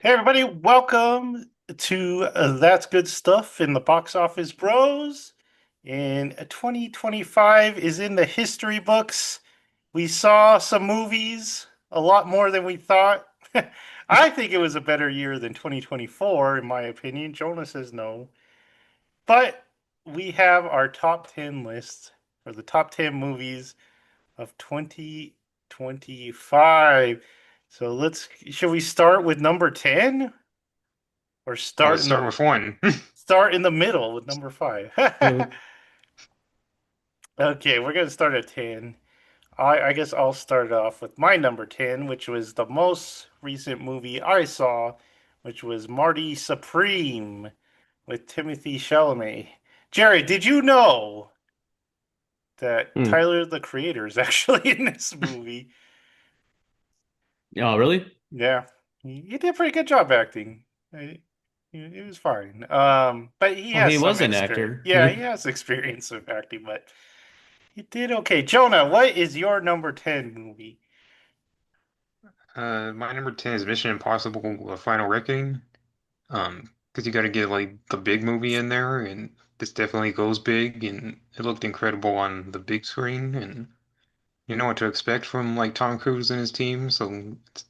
Hey everybody, welcome to That's Good Stuff in the Box Office Bros. And 2025 is in the history books. We saw some movies, a lot more than we thought. I think it was a better year than 2024, in my opinion. Jonah says no. But we have our top 10 list for the top 10 movies of 2025. So should we start with number 10? Or Let's start with one. start in the middle with number five. Mhm. Okay, we're gonna start at 10. I guess I'll start off with my number 10, which was the most recent movie I saw, which was Marty Supreme with Timothy Chalamet. Jerry, did you know that Hmm. Tyler the Creator is actually in this movie? Oh, really? Yeah, he did a pretty good job acting. It was fine. But he Well, has he some was an experience. actor. Yeah, he has experience of acting, but he did okay. Jonah, what is your number 10 movie? My number 10 is Mission Impossible: Final Reckoning. Because you got to get like the big movie in there, and this definitely goes big, and it looked incredible on the big screen, and you know what to expect from like Tom Cruise and his team, so it's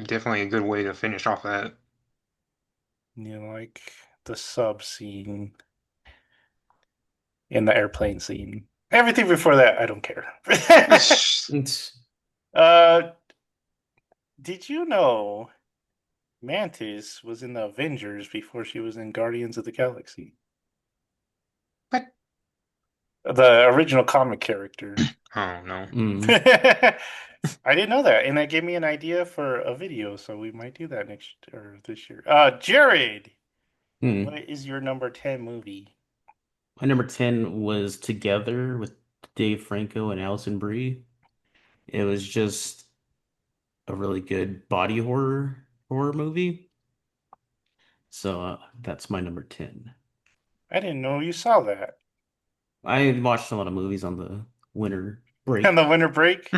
definitely a good way to finish off that. You know, like the sub scene and the airplane scene. Everything before that, I don't care. It's, uh, did you know Mantis was in the Avengers before she was in Guardians of the Galaxy? what? The original comic character. Oh no. I Mm. didn't know that, and that gave me an idea for a video, so we might do that next or this year. Jared, what Hmm. is your number 10 movie? My number 10 was Together with Dave Franco and Alison Brie. It was just a really good body horror movie. So that's my number 10. I didn't know you saw that. I watched a lot of movies on the winter On break. the winter break,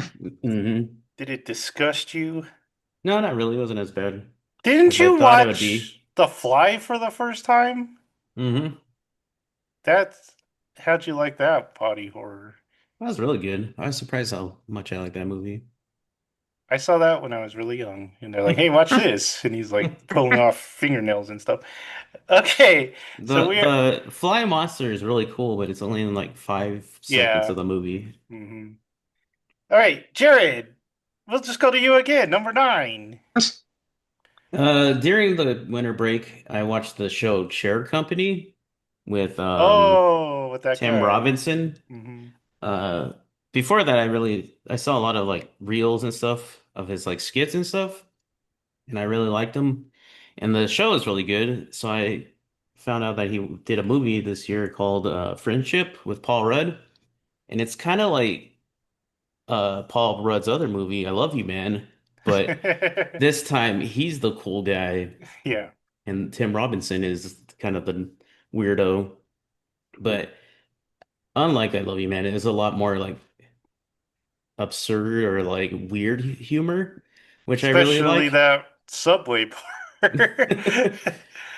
Hmm. did it disgust you? No, not really. It wasn't as bad Didn't as I you thought it would be. watch The Fly for the first time? Hmm. That's how'd you like that body horror? That was really good. I was surprised how much I like that movie. I saw that when I was really young, and they're like, "Hey, watch this," and he's like pulling off fingernails and stuff. Okay, so we're The fly monster is really cool, but it's only in like 5 seconds yeah. of the movie. Hmm. All right, Jared, we'll just go to you again. Number nine. During the winter break, I watched the show Chair Company with Oh, with that Tim guy. Robinson. Hmm. Uh, Before that, I saw a lot of like reels and stuff of his like skits and stuff, and I really liked them. And the show is really good, so I found out that he did a movie this year called Friendship with Paul Rudd, and it's kind of like Paul Rudd's other movie, I Love You, Man, but this time he's the cool guy, Yeah. and Tim Robinson is kind of the weirdo. But unlike I Love You, Man, it is a lot more like absurd or like weird humor, which I really Especially like. that subway part.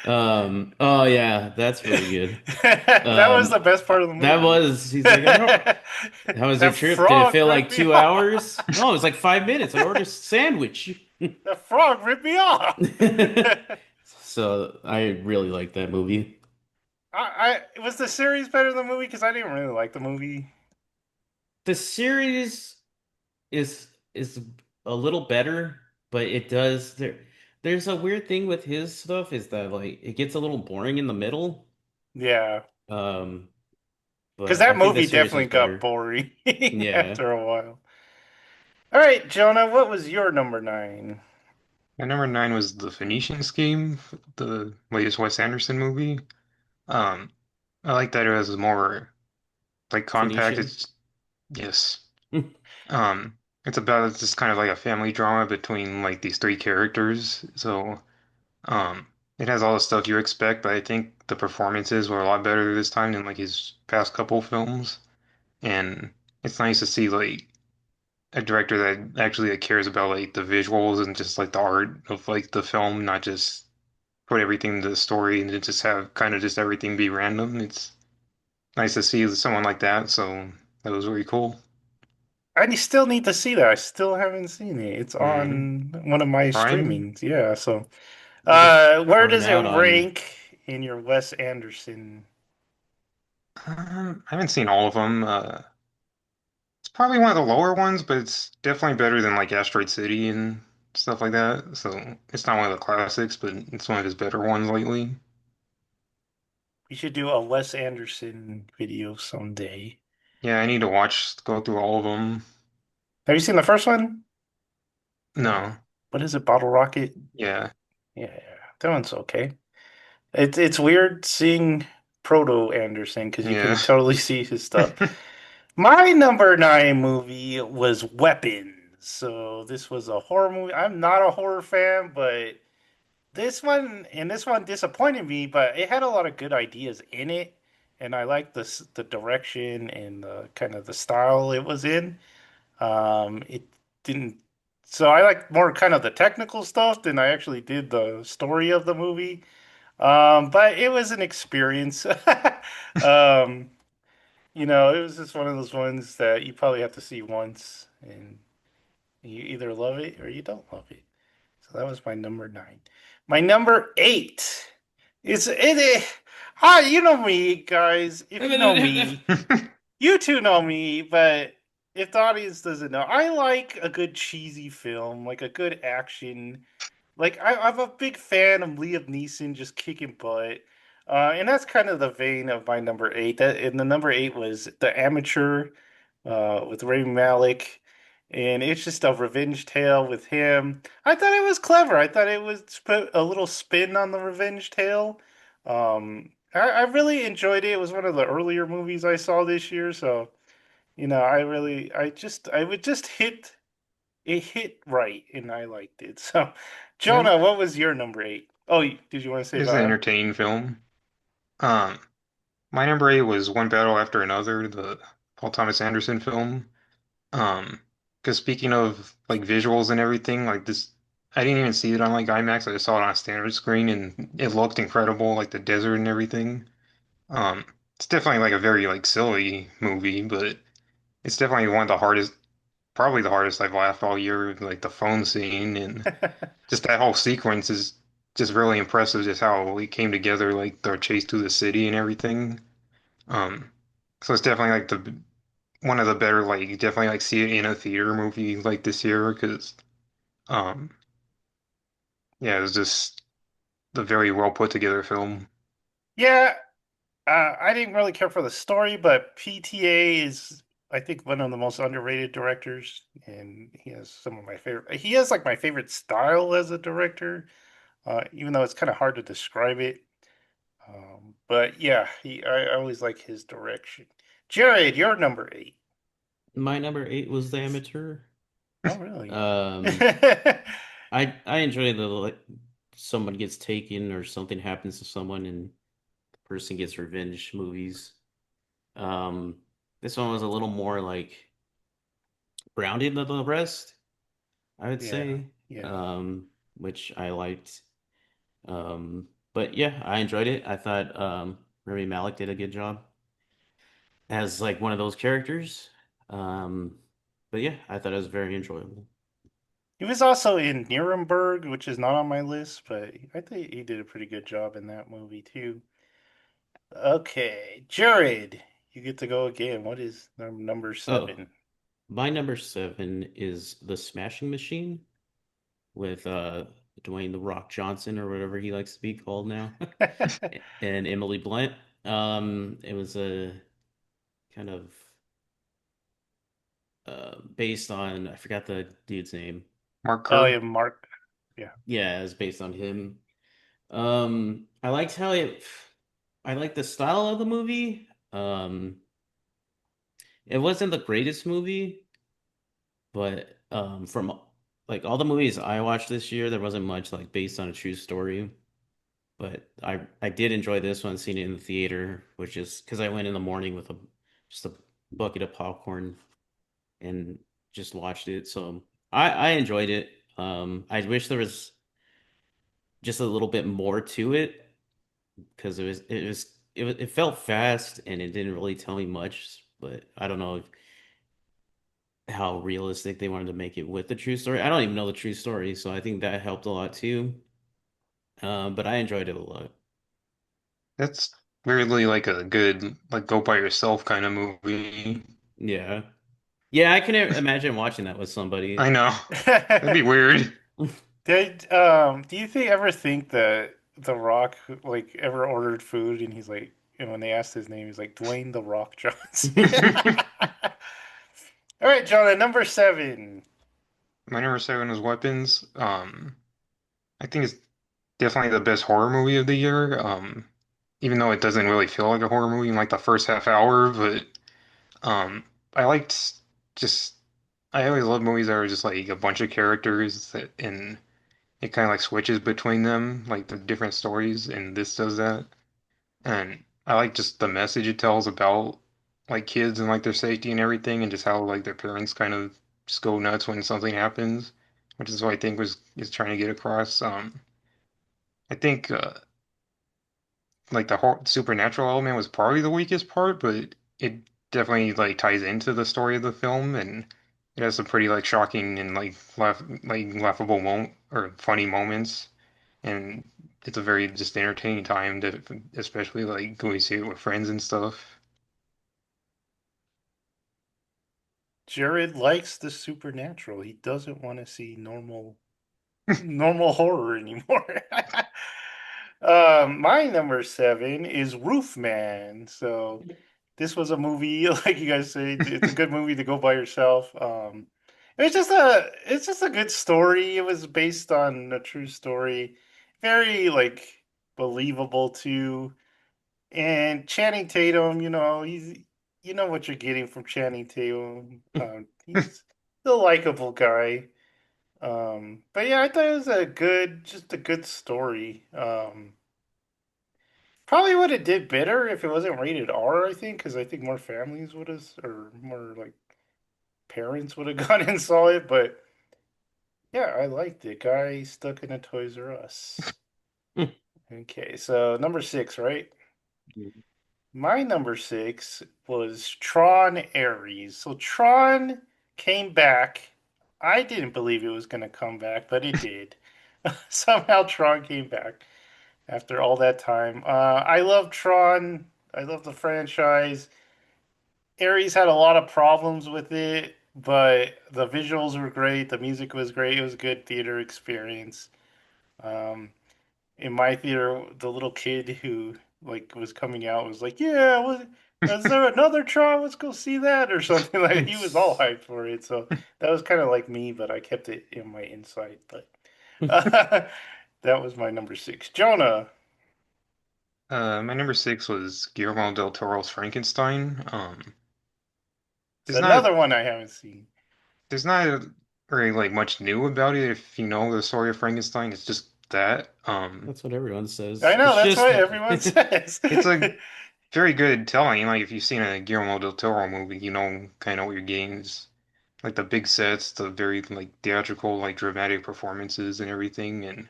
Oh yeah, that's really good. That was the best part of the That movie. was, he's like, I don't, how was your That trip? Did it frog feel like ripped me 2 hours? off. No, it was like 5 minutes. I ordered a sandwich. The frog ripped me off. So I really like that movie. Was the series better than the movie? Because I didn't really like the movie. The series is a little better, but there's a weird thing with his stuff is that like it gets a little boring in the middle. Yeah, Um, because but I that think the movie series definitely was got better. boring Yeah. after a while. All right, Jonah, what was your number nine? And number 9 was The Phoenician Scheme, the latest Wes Anderson movie. Um, I like that it was more like compact. Phoenician. It's yes. Um, it's just kind of like a family drama between like these three characters. So, it has all the stuff you expect, but I think the performances were a lot better this time than like his past couple films. And it's nice to see like a director that actually like, cares about like the visuals and just like the art of like the film, not just put everything into the story and then just have kind of just everything be random. It's nice to see someone like that, so that was really cool. I still need to see that. I still haven't seen it. It's Hmm. on one of my Prime, streamings. Yeah. So, I think it's where coming does it out on. rank in your Wes Anderson? I haven't seen all of them. It's probably one of the lower ones, but it's definitely better than like Asteroid City and stuff like that. So it's not one of the classics, but it's one of his better ones lately. We should do a Wes Anderson video someday. Yeah, I need to go through all of them. Have you seen the first one? No, What is it? Bottle Rocket? yeah, Yeah, that one's okay. It's weird seeing Proto Anderson because you yeah. can totally see his stuff. My number nine movie was Weapons. So this was a horror movie. I'm not a horror fan, but this one disappointed me, but it had a lot of good ideas in it, and I liked the direction and the kind of the style it was in. It didn't. So I like more kind of the technical stuff than I actually did the story of the movie. But it was an experience. Um, it was just one of those ones that you probably have to see once, and you either love it or you don't love it. So that was my number nine. My number eight is you know me, guys. If you know me, you two know me, but if the audience doesn't know, I like a good cheesy film, like a good action. Like I'm a big fan of Liam Neeson just kicking butt, and that's kind of the vein of my number eight. That and the number eight was The Amateur, with Rami Malek, and it's just a revenge tale with him. I thought it was clever. I thought it was put a little spin on the revenge tale. I really enjoyed it. It was one of the earlier movies I saw this year, so I would just hit it hit right, and I liked it. So, Yeah, Jonah, what was your number eight? Oh, did you want to say it's an that? entertaining film. Um, my number eight was One Battle After Another, the Paul Thomas Anderson film. Um, because speaking of like visuals and everything, like this, I didn't even see it on like IMAX. I just saw it on a standard screen, and it looked incredible, like the desert and everything. It's definitely like a very like silly movie, but it's definitely one of the hardest, probably the hardest I've laughed all year. Like the phone scene and just that whole sequence is just really impressive. Just how it came together, like their chase through the city and everything. Um, so it's definitely like the one of the better like you definitely like see it in a theater movie like this year because um yeah, it was just a very well put together film. Yeah, I didn't really care for the story, but PTA is, I think, one of the most underrated directors, and he has some of my favorite. He has like my favorite style as a director, even though it's kind of hard to describe it. But yeah, I always like his direction. Jared, you're number eight. My number eight was The Amateur. Oh, really? Um, I enjoy the like someone gets taken or something happens to someone and the person gets revenge movies. Um, this one was a little more like grounded than the rest, I would Yeah, say, yeah. which I liked. But yeah, I enjoyed it. I thought Rami Malek did a good job as like one of those characters. Um, but yeah, I thought it was very enjoyable. He was also in Nuremberg, which is not on my list, but I think he did a pretty good job in that movie too. Okay, Jared, you get to go again. What is number Oh, seven? my number seven is The Smashing Machine with Dwayne The Rock Johnson or whatever he likes to be called now, and Emily Blunt. It was a kind of based on I forgot the dude's name. Mark Oh Kerr. yeah, Mark. Yeah. Yeah, it was based on him. I liked how I liked the style of the movie. It wasn't the greatest movie, but from like all the movies I watched this year, there wasn't much like based on a true story. But I did enjoy this one, seeing it in the theater, which is because I went in the morning with a just a bucket of popcorn, and just watched it, so I enjoyed it. I wish there was just a little bit more to it because it felt fast and it didn't really tell me much, but I don't know how realistic they wanted to make it with the true story. I don't even know the true story, so I think that helped a lot too. But I enjoyed it a lot. That's weirdly like a good like go by yourself kind of movie. Yeah. Yeah, I can imagine watching that with I somebody. know. That'd be weird. Do you think ever think that The Rock like ever ordered food and he's like, and when they asked his name, he's like Dwayne The Rock Johnson. All right, John, at number seven. My number seven was Weapons. I think it's definitely the best horror movie of the year. Even though it doesn't really feel like a horror movie in like the first half hour, but um, I liked just I always love movies that are just like a bunch of characters that and it kind of like switches between them, like the different stories, and this does that. And I like just the message it tells about like kids and like their safety and everything, and just how like their parents kind of just go nuts when something happens, which is what I think was is trying to get across. I think like the whole supernatural element was probably the weakest part, but it definitely like ties into the story of the film, and it has some pretty like shocking and like laughable moment or funny moments, and it's a very just entertaining time to especially like going to see it with friends and stuff. Jared likes the supernatural. He doesn't want to see normal horror anymore. My number seven is Roof Man. So this was a movie, like you guys say, it's a good movie to go by yourself. It's just a good story. It was based on a true story, very like believable too. And Channing Tatum, you know what you're getting from Channing Tatum. He's the likable guy. But yeah, I thought it was just a good story. Probably would have did better if it wasn't rated R, I think, because I think more families would have, or more like parents would have gone and saw it. But yeah, I liked it. Guy stuck in a Toys R Us. Okay, so number six, right? My number six was Tron Ares. So Tron came back. I didn't believe it was going to come back, but it did. Somehow Tron came back after all that time. I love Tron. I love the franchise. Ares had a lot of problems with it, but the visuals were great. The music was great. It was a good theater experience. Um, in my theater, the little kid who like was coming out was like, "Yeah, is there another Tron? Let's go see that," or something like. He was all hyped for it. So that was kind of like me, but I kept it in my inside. But that was my number six. Jonah. My number six was Guillermo del Toro's Frankenstein. It's There's not another one I haven't seen. there's not really like much new about it if you know the story of Frankenstein. It's just that. That's what everyone I says. know It's that's just what everyone says. it's a very good telling. Like if you've seen a Guillermo del Toro movie, you know kind of what you're getting. Is like the big sets, the very like theatrical, like dramatic performances and everything. And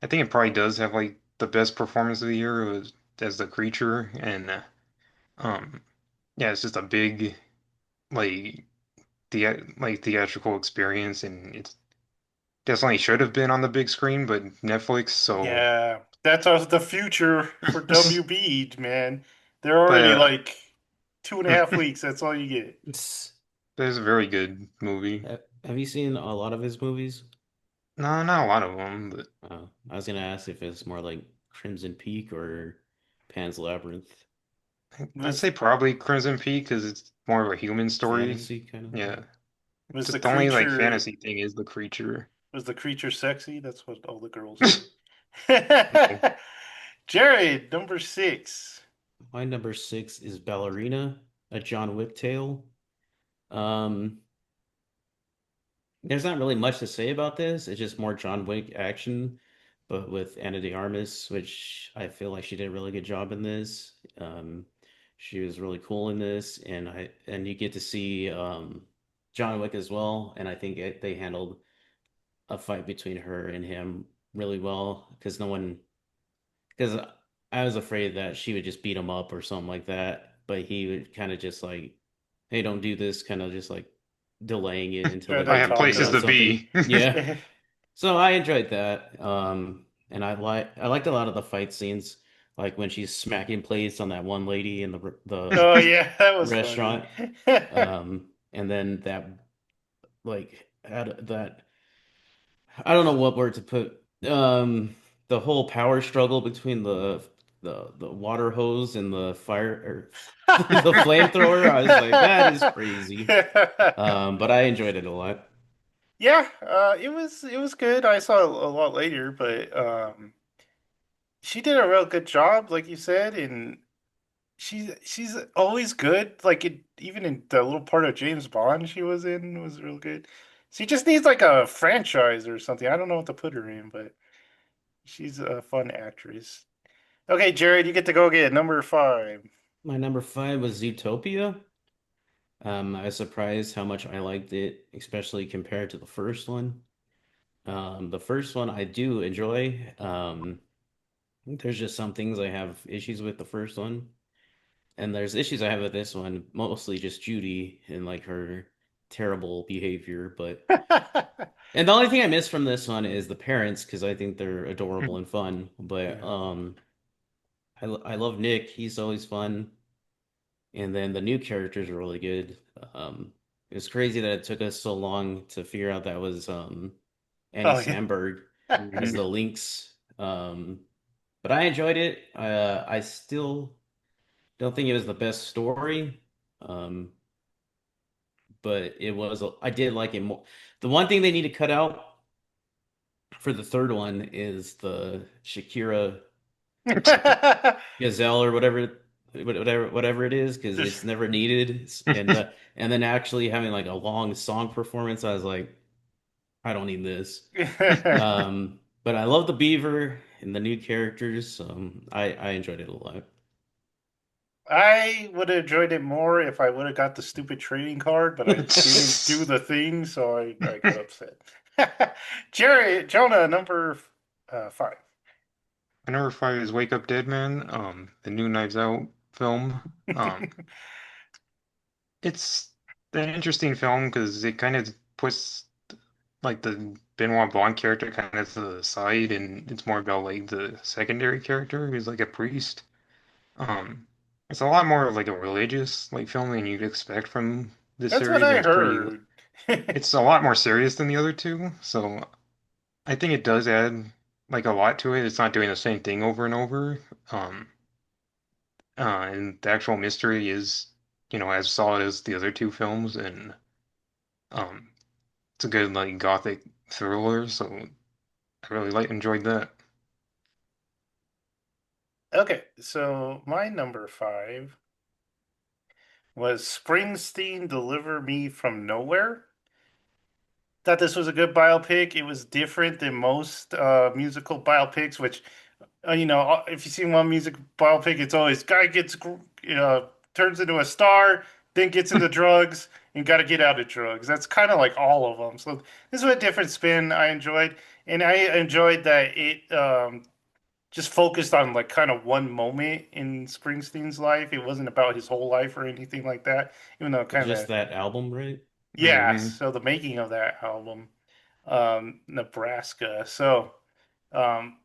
I think it probably does have like the best performance of the year as the creature. And um, yeah, it's just a big like theatrical experience, and it's definitely should have been on the big screen, but Netflix. So, Yeah, that's the future for WB, man. They're but already like 2.5 weeks. That's all you get. it's it's a very good movie. have you seen a lot of his movies? No, not a lot of them, but I was gonna ask if it's more like Crimson Peak or Pan's Labyrinth, I'd Was say probably Crimson Peak because it's more of a human story. fantasy kind of. Yeah, was the just the only like creature fantasy thing is the creature. was the creature sexy? That's what all the girls say. Jared, number six. My number six is Ballerina, a John Wick tale. Um, there's not really much to say about this. It's just more John Wick action, but with Ana de Armas, which I feel like she did a really good job in this. She was really cool in this, and you get to see John Wick as well, and I think they handled a fight between her and him really well because no one because I was afraid that she would just beat him up or something like that, but he would kind of just like, hey, don't do this, kind of just like delaying it until Try like I to they have could talk figure places her. out to something. be. Yeah. So I enjoyed that. And I liked a lot of the fight scenes, like when she's smacking plates on that one lady in the Oh yeah, that was funny. restaurant. And then that like had that I don't know what word to put. The whole power struggle between the water hose and the fire or the flamethrower. I was like, that is crazy. But I enjoyed it a lot. Yeah, it was good. I saw it a lot later, but she did a real good job, like you said, and she's always good. Like even in the little part of James Bond she was in was real good. She just needs like a franchise or something. I don't know what to put her in, but she's a fun actress. Okay, Jared, you get to go again. Number five. My number five was Zootopia. I was surprised how much I liked it, especially compared to the first one. The first one I do enjoy. There's just some things I have issues with the first one. And there's issues I have with this one, mostly just Judy and like her terrible behavior. But and the only thing I miss from this one is the parents because I think they're adorable and fun. But Yeah. I love Nick. He's always fun. And then the new characters are really good. It was crazy that it took us so long to figure out that was Andy Oh yeah. Samberg as Mhm. the Lynx. But I enjoyed it. I still don't think it was the best story. Um, but I did like it more. The one thing they need to cut out for the third one is the Shakira Gazelle or whatever it is, because Just it's never needed. And then actually having like a long song performance, I was like, I don't need this. But I love the Beaver and the new characters. I enjoyed it a lot. I would have enjoyed it more if I would have got the stupid trading card, but I didn't do the thing, so I got upset. Jerry, Jonah, number five. My number five is Wake Up Dead Man, the new Knives Out film. Um, it's an interesting film because it kind of puts like the Benoit Blanc character kind of to the side, and it's more about like the secondary character who's like a priest. Um, it's a lot more of like a religious like film than you'd expect from this That's what series, and I heard. it's a lot more serious than the other two. So I think it does add like a lot to it. It's not doing the same thing over and over. Um, and the actual mystery is, as solid as the other two films, and um, it's a good like gothic thriller. So I really enjoyed that. Okay, so my number five was Springsteen Deliver Me from Nowhere. Thought this was a good biopic. It was different than most musical biopics, which if you see one music biopic, it's always guy gets turns into a star, then gets into drugs, and got to get out of drugs. That's kind of like all of them. So this was a different spin. I enjoyed, and I enjoyed that it just focused on like kind of one moment in Springsteen's life. It wasn't about his whole life or anything like that. Even though it kind Just of that album, right? yeah. Hmm. So the making of that album, Nebraska. So. Um,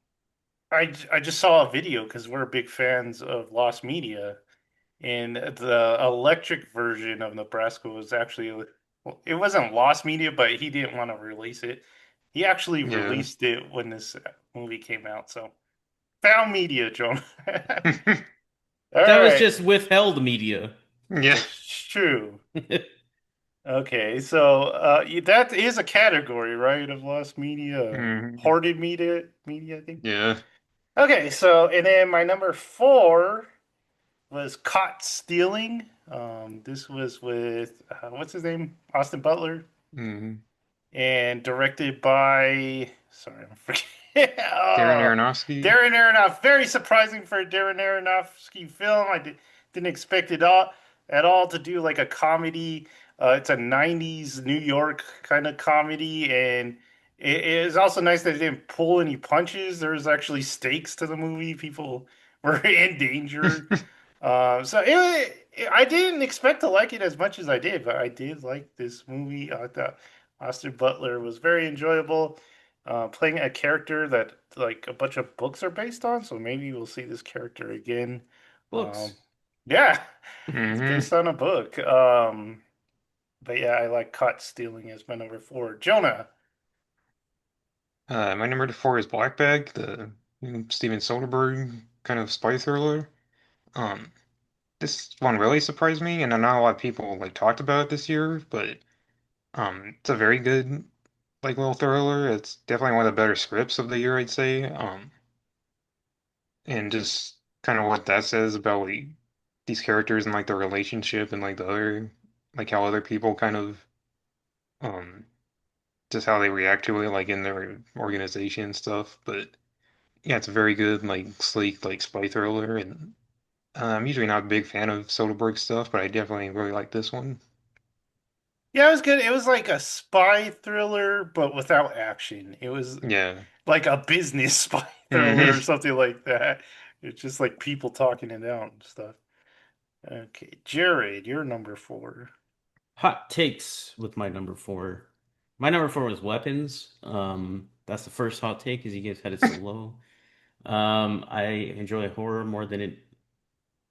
I just saw a video because we're big fans of Lost Media, and the electric version of Nebraska was actually well, it wasn't Lost Media, but he didn't want to release it. He actually Yeah. released it when this movie came out. So found media, John. All That was right, just withheld media. Yeah. that's true. Okay, so that is a category, right, of Lost Media, Hmm. hoarded media, I think. Yeah. Okay, so and then my number four was Caught Stealing. This was with what's his name, Austin Butler, Hmm. and directed by sorry, I'm forgetting. Darren Oh, Aronofsky. Darren Aronofsky. Very surprising for a Darren Aronofsky film. I didn't expect it all at all to do like a comedy It's a 90s New York kind of comedy, and it is also nice that it didn't pull any punches. There's actually stakes to the movie. People were in danger. I didn't expect to like it as much as I did, but I did like this movie. I thought Austin Butler was very enjoyable, playing a character that like a bunch of books are based on. So maybe we'll see this character again. Um, Books. yeah, it's Hmm. based on a book. But yeah, I like Caught Stealing as my number four. Jonah. My number four is Black Bag, the Steven Soderbergh kind of spy thriller. Um, this one really surprised me, and not a lot of people like talked about it this year, but it's a very good like little thriller. It's definitely one of the better scripts of the year, I'd say. And just kind of what that says about like these characters and like their relationship and like the other like how other people kind of um just how they react to it like in their organization and stuff. But yeah, it's a very good like sleek like spy thriller, and I'm usually not a big fan of Soderbergh stuff, but I definitely really like this one. Yeah, it was good. It was like a spy thriller, but without action. It was Yeah. like a business spy thriller or Hmm. something like that. It's just like people talking it out and stuff. Okay, Jared, you're number four. Hot takes with my number four. My number four was weapons. That's the first hot take because you guys had it so low. I enjoy horror more than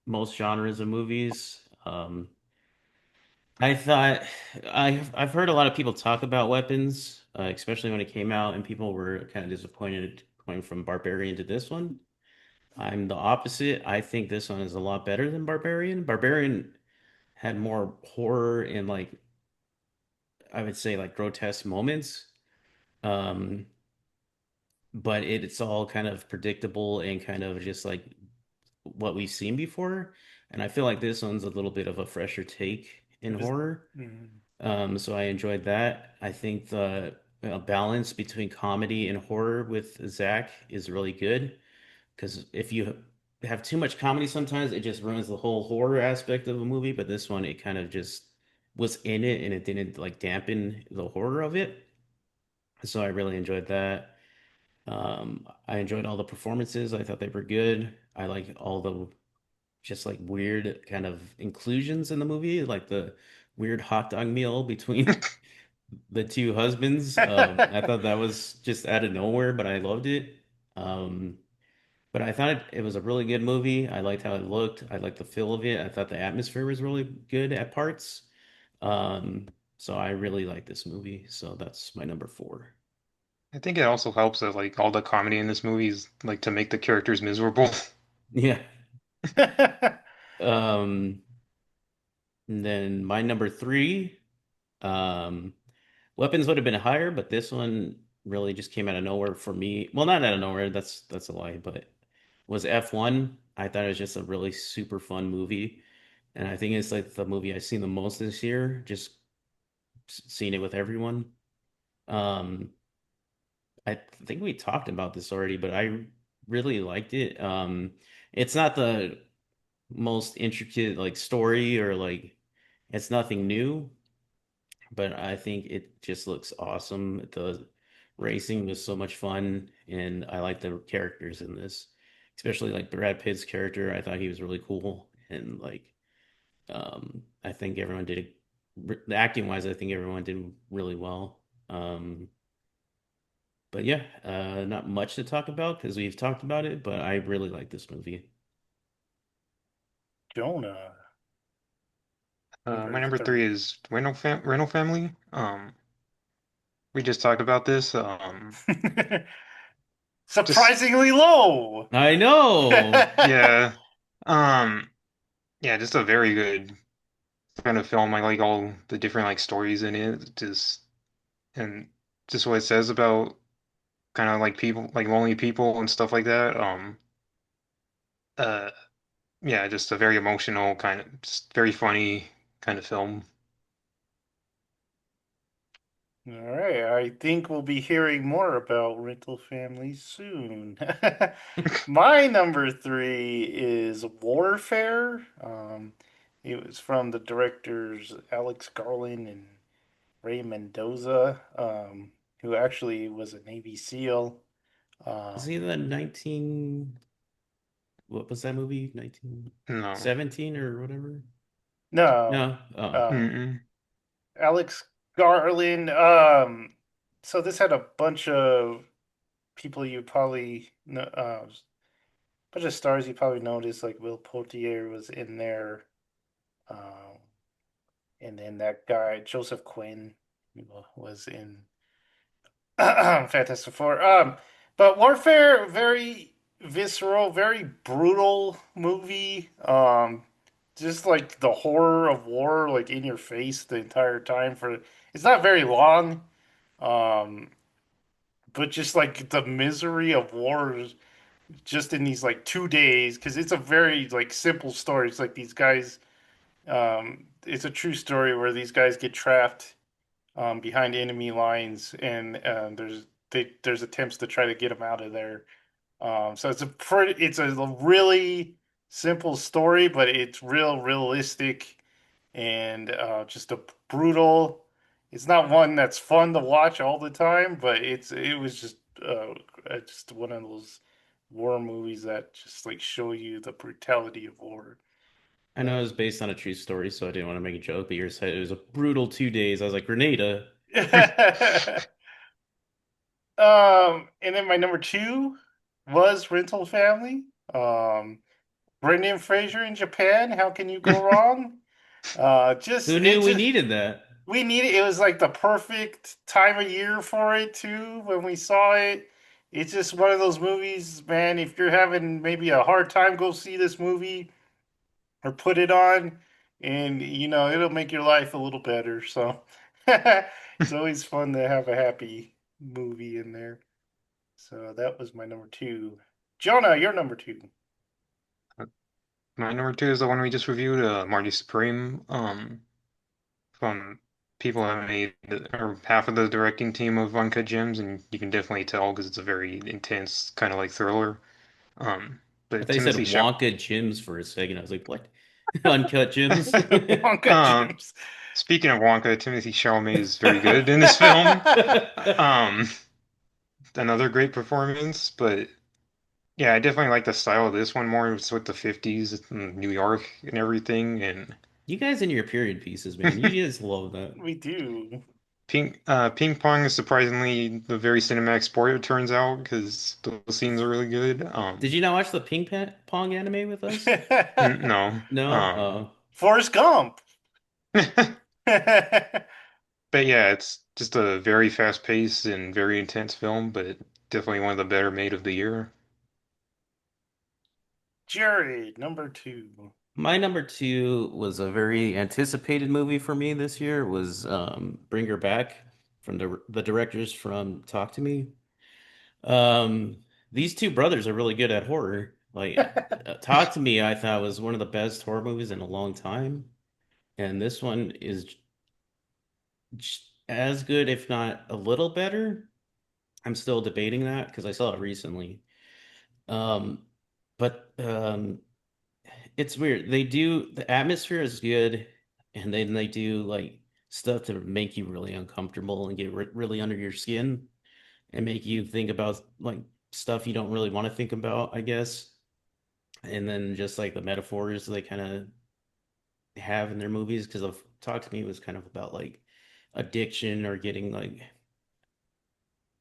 most genres of movies. I thought I've heard a lot of people talk about weapons, especially when it came out, and people were kind of disappointed going from Barbarian to this one. I'm the opposite. I think this one is a lot better than Barbarian. Barbarian had more horror and like I would say like grotesque moments. Um, but it's all kind of predictable and kind of just like what we've seen before. And I feel like this one's a little bit of a fresher take in It was, horror. mm, So I enjoyed that. I think the balance between comedy and horror with Zach is really good because if you have too much comedy, sometimes it just ruins the whole horror aspect of a movie. But this one, it kind of just was in it and it didn't like dampen the horror of it. So I really enjoyed that. I enjoyed all the performances. I thought they were good. I like all the just like weird kind of inclusions in the movie, like the weird hot dog meal between the two husbands. I thought that was just out of nowhere, but I loved it. Um, but I thought it was a really good movie. I liked how it looked. I liked the feel of it. I thought the atmosphere was really good at parts. Um, so I really like this movie. So that's my number four. I think it also helps that like all the comedy in this movie is like to make the characters miserable. Yeah. Um, and then my number three, um, weapons would have been higher, but this one really just came out of nowhere for me. Well, not out of nowhere, that's a lie, but was F1. I thought it was just a really super fun movie. And I think it's like the movie I've seen the most this year, just seeing it with everyone. Um, I think we talked about this already, but I really liked it. It's not the most intricate like story or like it's nothing new, but I think it just looks awesome. The racing was so much fun, and I like the characters in this, especially like Brad Pitt's character. I thought he was really cool, and like I think everyone did acting wise. I think everyone did really well. But yeah, not much to talk about because we've talked about it, but I really like this movie. Jonah, My number number three three. is Rental Family. We just talked about this. Just Surprisingly low. I know. yeah, um, yeah, just a very good kind of film. I like all the different like stories in it. Just and just what it says about kind of like people, like lonely people and stuff like that. Uh, yeah, just a very emotional kind of, just very funny kind of film. All right, I think we'll be hearing more about rental families soon. My number three is Warfare. It was from the directors Alex Garland and Ray Mendoza, who actually was a Navy SEAL. Is he Um, the 19, what was that movie? No. 1917 or whatever? no, No. Oh. uh, Mm-mm. Alex Garland. So this had a bunch of people you probably know, bunch of stars you probably noticed, like Will Poitier was in there, um, and then that guy Joseph Quinn was in Fantastic Four. But Warfare, very visceral, very brutal movie. Just like the horror of war, like in your face the entire time. For it's not very long, um, but just like the misery of war, just in these like 2 days, because it's a very like simple story. It's like these guys. It's a true story where these guys get trapped behind enemy lines, and there's attempts to try to get them out of there. So it's a really simple story, but it's realistic and just a brutal. It's not one that's fun to watch all the time, but it was just one of those war movies that just like show you the brutality of war. I know it was based on a true story, so I didn't want to make a joke, but you said it was a brutal 2 days. I was like, Grenada. And then my number two was Rental Family. Um, Brendan Fraser in Japan. How can you go wrong? Just Who it knew we just needed that? we needed. It was like the perfect time of year for it too. When we saw it, it's just one of those movies, man. If you're having maybe a hard time, go see this movie or put it on, and it'll make your life a little better. So it's always fun to have a happy movie in there. So that was my number two. Jonah, your number two. My number two is the one we just reviewed, Marty Supreme. From people that made or half of the directing team of Uncut Gems, and you can definitely tell because it's a very intense kind of like thriller. Um, I but thought you said Timothy Chalamet. Wonka Gyms for a second. I was like, what? Uncut Gems? Wonka Um, Gyms. Speaking of Wonka, Timothy Chalamet is very good in this film. Um, Another great performance, but yeah, I definitely like the style of this one more. It's with the 50s in New York and everything, and You guys in your period pieces, man. You just love that. We do. Ping Pong is surprisingly a very cinematic sport, it turns out, because those scenes are really good. Did you not watch the Pong anime with us? No. No? Oh. Forrest Gump. But yeah, it's just a very fast-paced and very intense film, but definitely one of the better made of the year. Jared, number two. My number two was a very anticipated movie for me this year was Bring Her Back from the directors from Talk to Me. These two brothers are really good at horror. Like Talk to Me, I thought was one of the best horror movies in a long time, and this one is as good, if not a little better. I'm still debating that because I saw it recently. Um, but it's weird. They do the atmosphere is good, and then they do like stuff to make you really uncomfortable and get really under your skin and make you think about like stuff you don't really want to think about, I guess. And then just like the metaphors they kind of have in their movies, because of Talk to Me was kind of about like addiction or getting like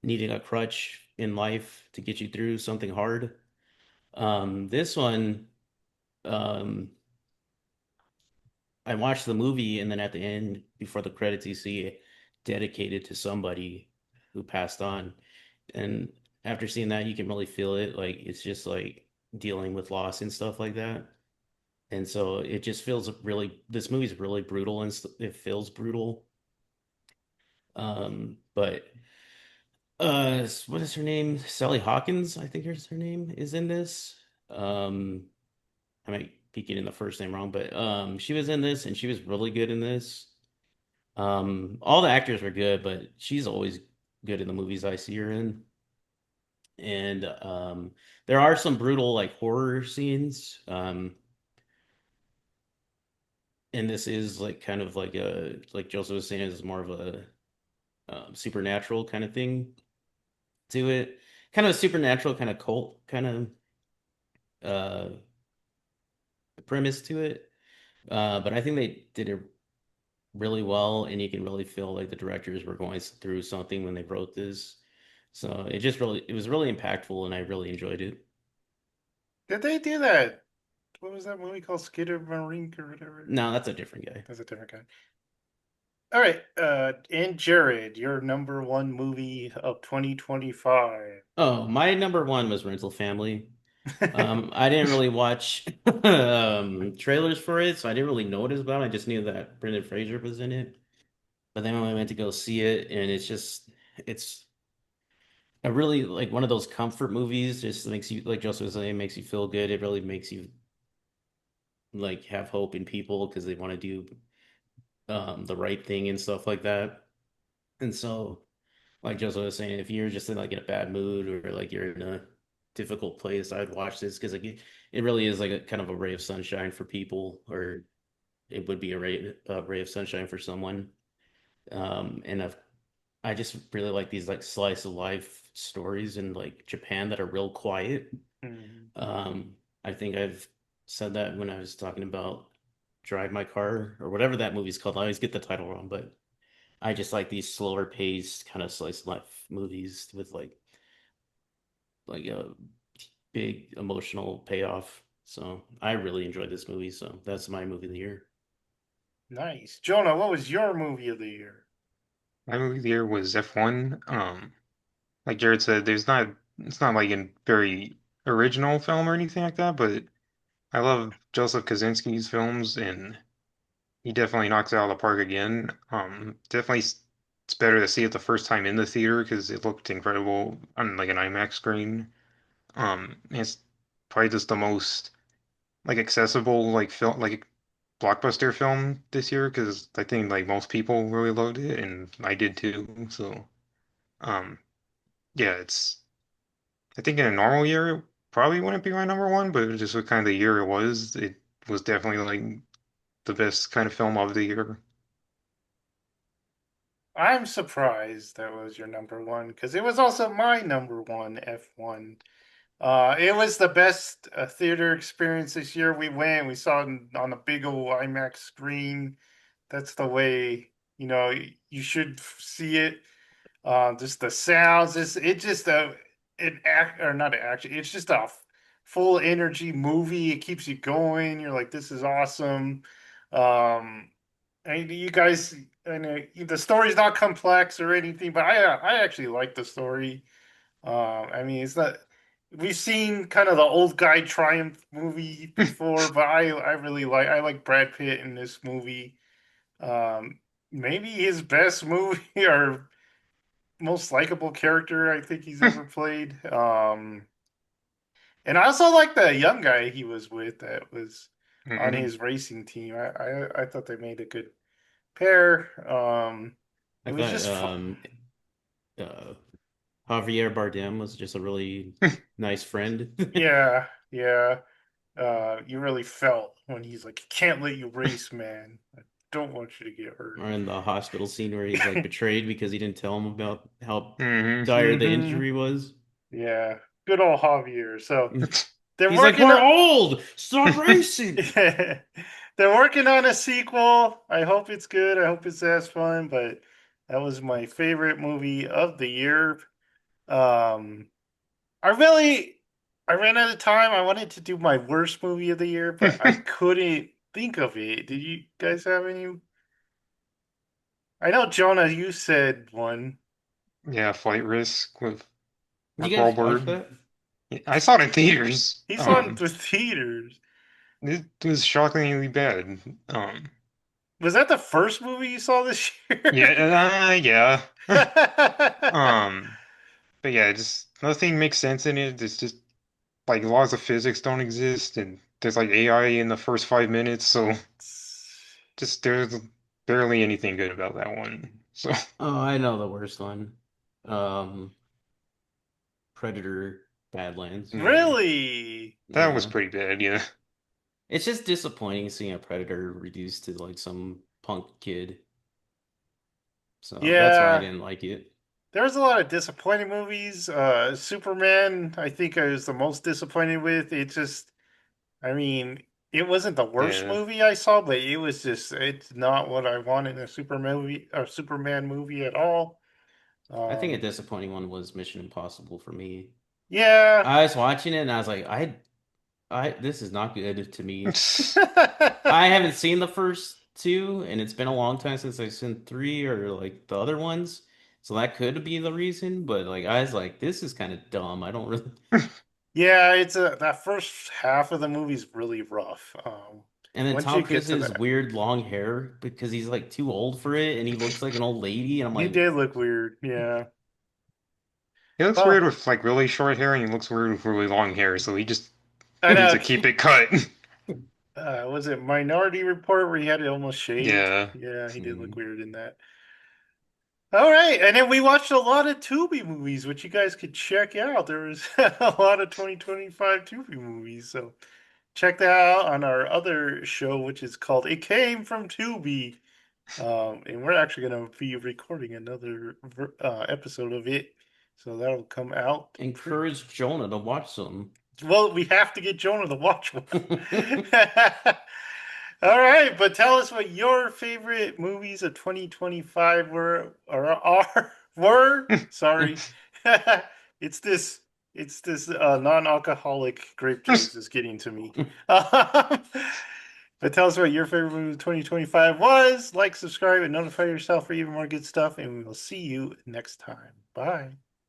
needing a crutch in life to get you through something hard. This one, um, I watched the movie, and then at the end, before the credits, you see it dedicated to somebody who passed on. And after seeing that, you can really feel it. Like it's just like dealing with loss and stuff like that. And so it just feels really, this movie's really brutal and it feels brutal. But what is her name? Sally Hawkins, I think is her name, is in this. Um, I might be getting the first name wrong, but she was in this and she was really good in this. All the actors were good, but she's always good in the movies I see her in. And there are some brutal like horror scenes. and this is like kind of like a like Joseph was saying, is more of a supernatural kind of thing to it, kind of a supernatural kind of cult kind of uh premise to it. But I think they did it really well, and you can really feel like the directors were going through something when they wrote this. So it was really impactful, and I really enjoyed it. Did they do that? What was that movie called? Skidmarink or whatever? No, that's a different guy. That's a different guy. All right, and Jared, your number one movie of 2025. Oh, my number one was Rental Family. I didn't really watch trailers for it, so I didn't really know what it was about. I just knew that Brendan Fraser was in it. But then when I went to go see it, and it's a really like one of those comfort movies, just makes you, like Joseph was saying, makes you feel good. It really makes you like have hope in people because they want to do the right thing and stuff like that. And so, like Joseph was saying, if you're just in like in a bad mood or like you're in a difficult place, I'd watch this because like it really is like a kind of a ray of sunshine for people, or it would be a ray of sunshine for someone. And I just really like these like slice of life stories in like Japan that are real quiet. Hmm. I think I've said that when I was talking about Drive My Car or whatever that movie's called. I always get the title wrong, but I just like these slower paced kind of slice of life movies with like a big emotional payoff. So I really enjoyed this movie. So that's my movie of the year. Nice. Jonah, what was your movie of the year? My movie of the year was F1. Like Jared said, it's not like a very original film or anything like that, but I love Joseph Kosinski's films, and he definitely knocks it out of the park again. Definitely it's better to see it the first time in the theater because it looked incredible on like an IMAX screen. It's probably just the most like accessible like film like blockbuster film this year because I think like most people really loved it and I did too. So um yeah, it's I think in a normal year it probably wouldn't be my number one, but just what kind of the year it was definitely like the best kind of film of the year. I'm surprised that was your number one because it was also my number one, F1. It was the best theater experience this year. We went, we saw it on a big old IMAX screen. That's the way, you should see it. Just the sounds, it just an act or not an action. It's just a full energy movie. It keeps you going. You're like, this is awesome. Um, and you guys, and the story's not complex or anything, but I actually like the story. I mean, it's not. We've seen kind of the old guy triumph movie before, but I like Brad Pitt in this movie. Maybe his best movie or most likable character I think he's ever played. And I also like the young guy he was with that was on Hmm. his racing team. I thought they made a good pair. I It was thought just fun. uh, Javier Bardem was just a really nice friend. Yeah, yeah. You really felt when he's like, "I can't let you race, man. I don't want you to get hurt." Or in the hospital scene where he's like betrayed because he didn't tell him about how dire the Hmm. injury was. Yeah, good old Javier. So they're He's like, working "We're on old. Stop racing." they're working on a sequel. I hope it's good. I hope it's as fun. But that was my favorite movie of the year. Um, I really, I ran out of time. I wanted to do my worst movie of the year, but I couldn't think of it. Did you guys have any? I know Jonah, you said one. Yeah, Flight Risk with You Mark guys watch Wahlberg. that? I saw it in theaters. He saw it in the theaters. It was shockingly bad. Was that the first movie you saw this year? Yeah. Um, but yeah, just nothing makes sense in it. It's just like laws of physics don't exist, and there's like AI in the first 5 minutes, so just there's barely anything good about that one. So Oh, I know the worst one. Um, Predator Badlands. mm, Really? that was Yeah. pretty bad. Yeah. It's just disappointing seeing a Predator reduced to like some punk kid. So that's why I Yeah, didn't like it. there was a lot of disappointing movies. Superman, I think I was the most disappointed with. It just, I mean, it wasn't the worst Yeah. movie I saw, but it was just, it's not what I wanted in a Superman movie at all. I think a Um, disappointing one was Mission Impossible for me. yeah. I was watching it and I was like, this is not good to me. I haven't seen the first two, and it's been a long time since I've seen three or like the other ones. So that could be the reason, but like I was like, this is kind of dumb. I don't really. Yeah, it's that first half of the movie is really rough. And then Once you Tom get to Cruise's that, weird long hair because he's like too old for it, and he looks like an old lady, and I'm he like, did look weird. Yeah. He looks Oh, weird with like really short hair, and he looks weird with really long hair, so he just I needs know. to keep it cut. Was it Minority Report where he had it almost shaved? Yeah. Yeah, he did look Mm. weird in that. All right, and then we watched a lot of Tubi movies, which you guys could check out. There was a lot of 2025 Tubi movies, so check that out on our other show, which is called "It Came from Tubi." And we're actually going to be recording another episode of it, so that'll come out. encourage Jonah to watch some. Well, we have to get Jonah to watch one. All right, but tell us what your favorite movies of 2025 were or are were. Sorry, it's this non-alcoholic grape juice is getting to me. But tell us what your favorite movie of 2025 was. Like, subscribe, and notify yourself for even more good stuff. And we will see you next time. Bye.